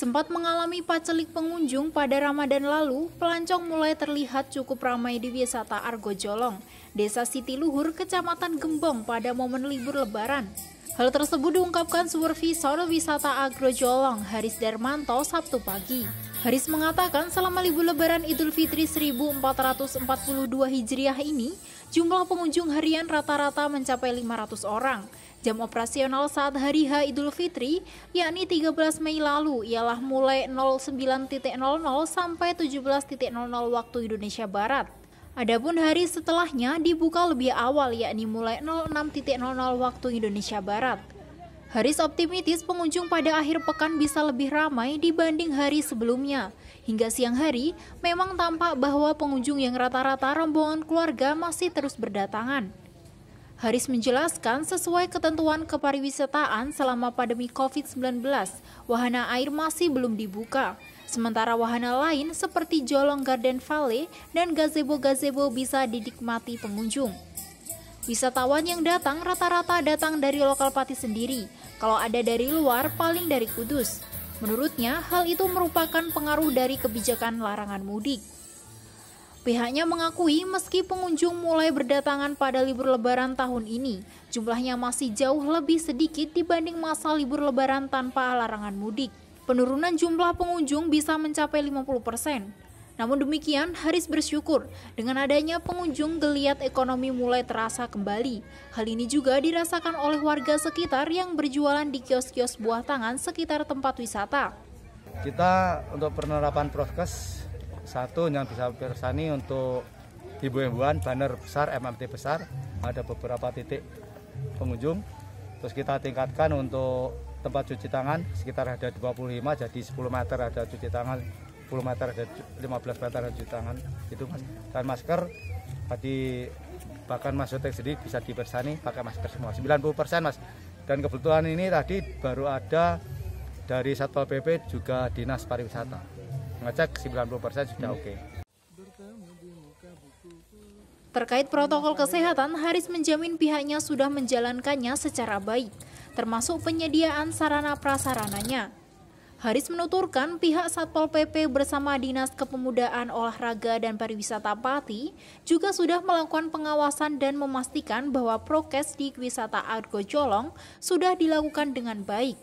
Sempat mengalami pacelik pengunjung pada Ramadan lalu, pelancong mulai terlihat cukup ramai di wisata Argojolong, Desa Siti Luhur, Kecamatan Gembong pada momen libur Lebaran. Hal tersebut diungkapkan Supervisor Wisata Argojolong, Haris Darmanto, Sabtu pagi. Haris mengatakan selama libur Lebaran Idul Fitri 1442 Hijriah ini, jumlah pengunjung harian rata-rata mencapai 500 orang. Jam operasional saat hari H Idul Fitri, yakni 13 Mei lalu, ialah mulai 09.00 sampai 17.00 waktu Indonesia Barat. Adapun hari setelahnya dibuka lebih awal, yakni mulai 06.00 waktu Indonesia Barat. Haris optimistis pengunjung pada akhir pekan bisa lebih ramai dibanding hari sebelumnya. Hingga siang hari, memang tampak bahwa pengunjung yang rata-rata rombongan keluarga masih terus berdatangan. Haris menjelaskan sesuai ketentuan kepariwisataan selama pandemi COVID-19, wahana air masih belum dibuka. Sementara wahana lain seperti Jolong Garden Valley dan gazebo-gazebo bisa dinikmati pengunjung. Wisatawan yang datang rata-rata datang dari lokal Pati sendiri. Kalau ada dari luar, paling dari Kudus. Menurutnya, hal itu merupakan pengaruh dari kebijakan larangan mudik. Pihaknya mengakui meski pengunjung mulai berdatangan pada libur Lebaran tahun ini, jumlahnya masih jauh lebih sedikit dibanding masa libur Lebaran tanpa larangan mudik. Penurunan jumlah pengunjung bisa mencapai 50%. Namun demikian, Haris bersyukur dengan adanya pengunjung geliat ekonomi mulai terasa kembali. Hal ini juga dirasakan oleh warga sekitar yang berjualan di kios-kios buah tangan sekitar tempat wisata. Kita untuk penerapan prokes, satu yang bisa bersani untuk himbauan banner besar, MMT besar, ada beberapa titik pengunjung. Terus kita tingkatkan untuk tempat cuci tangan, sekitar ada 25, jadi 10 meter ada cuci tangan, 10 meter ada 15 meter ada cuci tangan, itu Mas. Dan masker, tadi bahkan Mas Yotek sendiri bisa dibersani pakai masker semua, 90% Mas. Dan kebetulan ini tadi baru ada dari Satpol PP juga Dinas Pariwisata. Ngecek 90% sudah oke. Terkait protokol kesehatan, Haris menjamin pihaknya sudah menjalankannya secara baik, termasuk penyediaan sarana prasarananya. Haris menuturkan pihak Satpol PP bersama Dinas Kepemudaan, Olahraga, dan Pariwisata Pati juga sudah melakukan pengawasan dan memastikan bahwa prokes di wisata Argojolong sudah dilakukan dengan baik.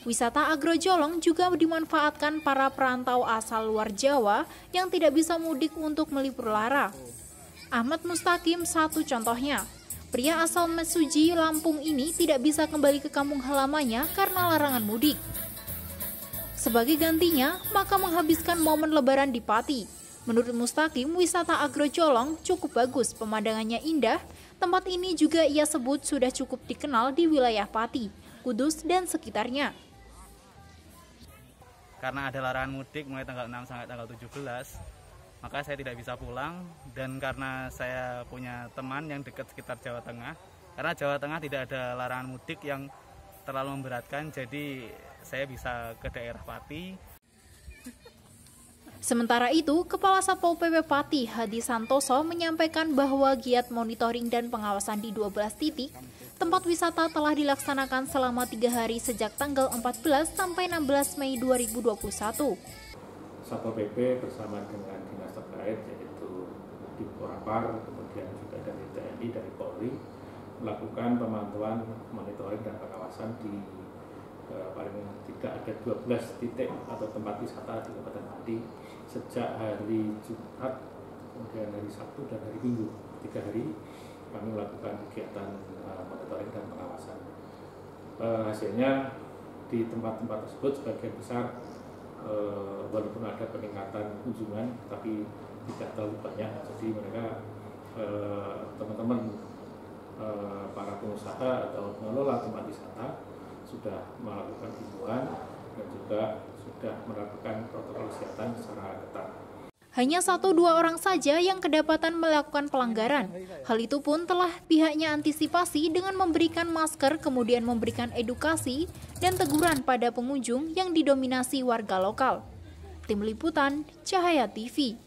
Wisata Argojolong juga dimanfaatkan para perantau asal luar Jawa yang tidak bisa mudik untuk melipur lara. Ahmad Mustaqim satu contohnya. Pria asal Mesuji, Lampung ini tidak bisa kembali ke kampung halamannya karena larangan mudik. Sebagai gantinya, maka menghabiskan momen Lebaran di Pati. Menurut Mustaqim, wisata Argojolong cukup bagus, pemandangannya indah. Tempat ini juga ia sebut sudah cukup dikenal di wilayah Pati, Kudus, dan sekitarnya. Karena ada larangan mudik mulai tanggal 6 sampai tanggal 17, maka saya tidak bisa pulang. Dan karena saya punya teman yang dekat sekitar Jawa Tengah, karena Jawa Tengah tidak ada larangan mudik yang terlalu memberatkan, jadi saya bisa ke daerah Pati. Sementara itu, Kepala Satpol PP Pati, Hadi Santoso, menyampaikan bahwa giat monitoring dan pengawasan di 12 titik tempat wisata telah dilaksanakan selama 3 hari sejak tanggal 14 sampai 16 Mei 2021. Satpol PP bersama dengan dinas terkait yaitu di Porapar, kemudian juga dari TNI, dari Polri, melakukan pemantauan, monitoring, dan pengawasan di paling tidak ada 12 titik atau tempat wisata di Kabupaten Pati sejak hari Jumat, kemudian hari Sabtu, dan hari Minggu. 3 hari kami melakukan kegiatan monitoring dan pengawasan. Hasilnya di tempat-tempat tersebut sebagian besar walaupun ada peningkatan kunjungan tapi tidak terlalu banyak. Jadi mereka teman-teman para pengusaha atau pengelola tempat wisata sudah melakukan himbauan dan juga sudah melakukan protokol kesehatan secara ketat. Hanya 1-2 orang saja yang kedapatan melakukan pelanggaran. Hal itu pun telah pihaknya antisipasi dengan memberikan masker, kemudian memberikan edukasi dan teguran pada pengunjung yang didominasi warga lokal. Tim Liputan, Cahaya TV.